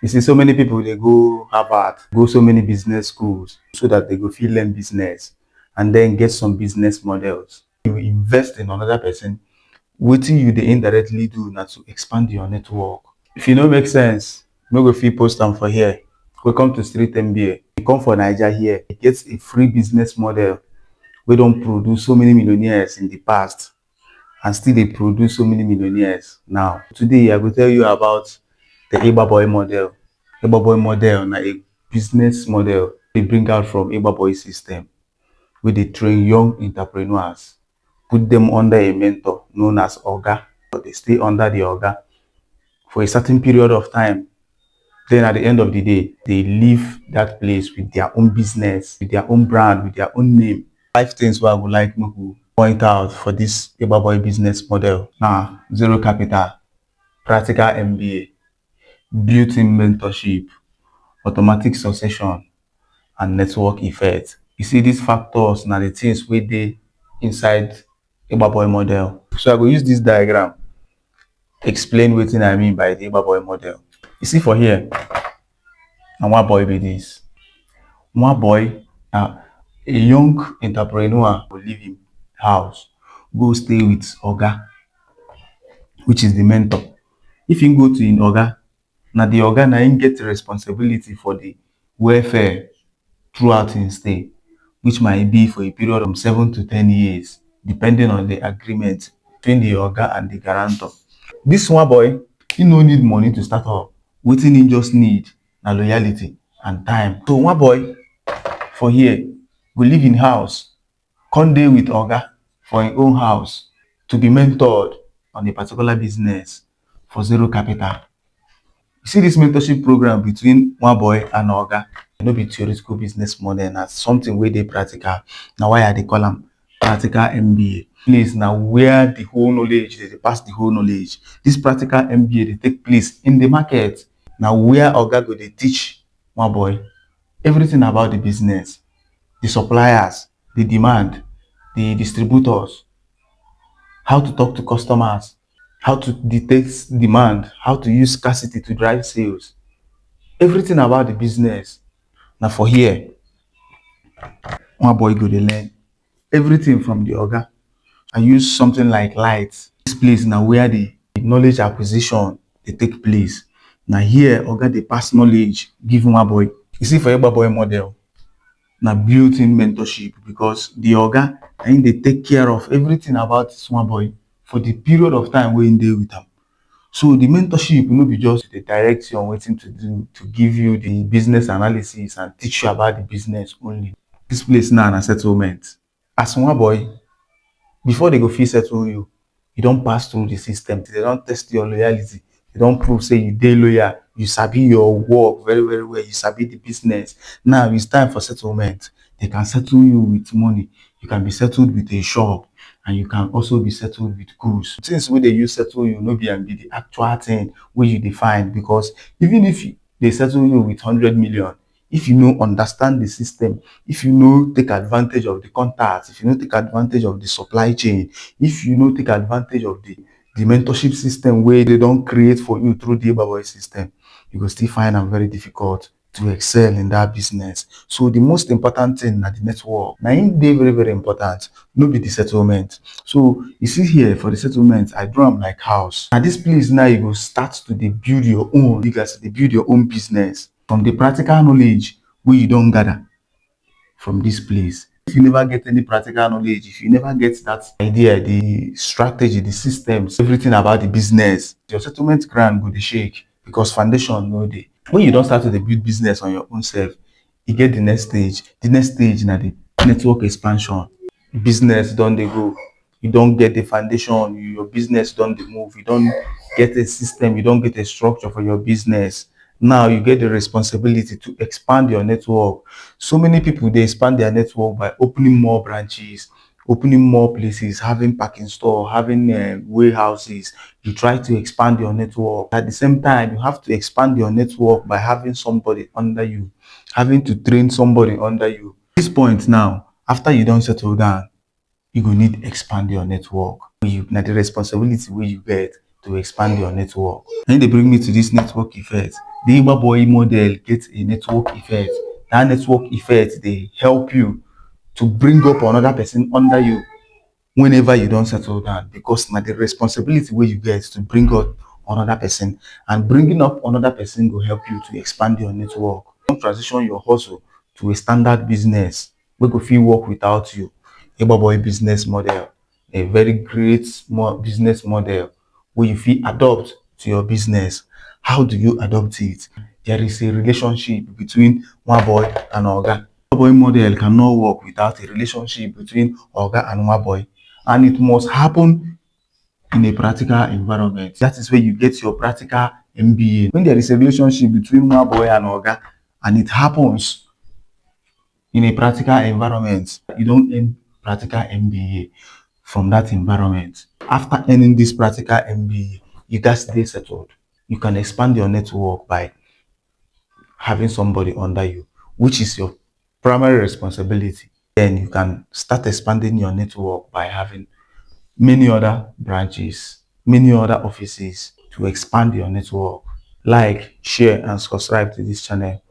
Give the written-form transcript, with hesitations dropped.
You see, so many people they go Harvard, go so many business schools so that they go feel learn business and then get some business models. You invest in another person, what you they indirectly do now to expand your network. If you know make sense, no go feel post them for here. Welcome to Street MBA. You come for Nigeria here, it gets a free business model. We don't produce so many millionaires in the past and still they produce so many millionaires now. Today I will tell you about the Igba boy model. Igba boy model na a business model they bring out from Igba boy system where they train young entrepreneurs, put them under a mentor known as Oga. But they stay under the Oga for a certain period of time. Then at the end of the day, they leave that place with their own business, with their own brand, with their own name. Five things what I would like to point out for this Igba boy business model. Now, zero capital, practical MBA, built-in mentorship, automatic succession, and network effect. You see these factors now the things where they inside Igba boy model. So I will use this diagram explain what I mean by the Igba boy model. You see for here, and one boy be this. One boy, a young entrepreneur will leave him house, go stay with Oga, which is the mentor. If you go to in Oga, now the Oga na him get the responsibility for the welfare throughout his stay, which might be for a period of 7 to 10 years, depending on the agreement between the Oga and the guarantor. This one boy, he no need money to start up. Wetin he just need na loyalty and time. So one boy for here go live in house, come dey with Oga for him own house to be mentored on a particular business for zero capital. You see this mentorship program between one boy and Oga, no be theoretical business model, na something wey dey practical. Na why I dey call am practical MBA. Place na where the whole knowledge dey pass the whole knowledge. This practical MBA dey take place in the market. Na where Oga go dey teach one boy everything about the business, the suppliers, the demand, the distributors, how to talk to customers, how to detect demand, how to use scarcity to drive sales. Everything about the business. Now for here, one boy go dey learn everything from the Oga. I use something like light. This place now where the knowledge acquisition they take place. Now here, Oga dey pass knowledge give one boy. You see for Igba boy model, na built-in mentorship because the Oga and they take care of everything about this one boy for the period of time wey him dey with am. So the mentorship will not be just the direct you on waiting to do to give you the business analysis and teach you about the business only. This place now na settlement. As one boy, before they go fit settle you don't pass through the system. They don't test your loyalty. They don't prove say you dey loyal, you sabi your work very, very well, you sabi the business. Now it's time for settlement. They can settle you with money. You can be settled with a shop, and you can also be settled with goods. Things wey dey use settle you no be and be the actual thing wey you define, because even if they settle you with 100 million, if you no understand the system, if you no take advantage of the contacts, if you no take advantage of the supply chain, if you no take advantage of the mentorship system where they don't create for you through the Igba boy system, you go still find am very difficult to excel in that business. So the most important thing na the network. Now im dey very, very important, no be the settlement. So you see here for the settlement, I draw am like house. Now this place now you go start to dey build your own, you guys dey build your own business from the practical knowledge wey you don gather from this place. If you never get any practical knowledge, if you never get that idea, the strategy, the systems, everything about the business, your settlement ground go dey shake because foundation no dey. When you don't start to dey build business on your own self, you get the next stage. The next stage na the network expansion. Business don dey go. You don't get the foundation, your business don't dey move. You don't get a system, you don't get a structure for your business. Now you get the responsibility to expand your network. So many people they expand their network by opening more branches, opening more places, having parking store, having warehouses. You try to expand your network. At the same time, you have to expand your network by having somebody under you, having to train somebody under you. At this point now, after you don't settle down, you go need expand your network. Now the responsibility where you get to expand your network. And they bring me to this network effect. The Igba boy model gets a network effect. That network effect they help you to bring up another person under you whenever you don't settle down, because now the responsibility where you get to bring up another person, and bringing up another person will help you to expand your network. Don't transition your hustle to a standard business we go fit work without you. Igba boy business model, a very great business model where you fit adopt to your business. How do you adopt it? There is a relationship between one boy and oga. Boy model cannot work without a relationship between oga and one boy, and it must happen in a practical environment. That is where you get your practical MBA. When there is a relationship between one boy and oga and it happens in a practical environment, you don't earn practical MBA from that environment. After earning this practical MBA, you guys stay settled. You can expand your network by having somebody under you, which is your primary responsibility. Then you can start expanding your network by having many other branches, many other offices to expand your network. Like, share, and subscribe to this channel.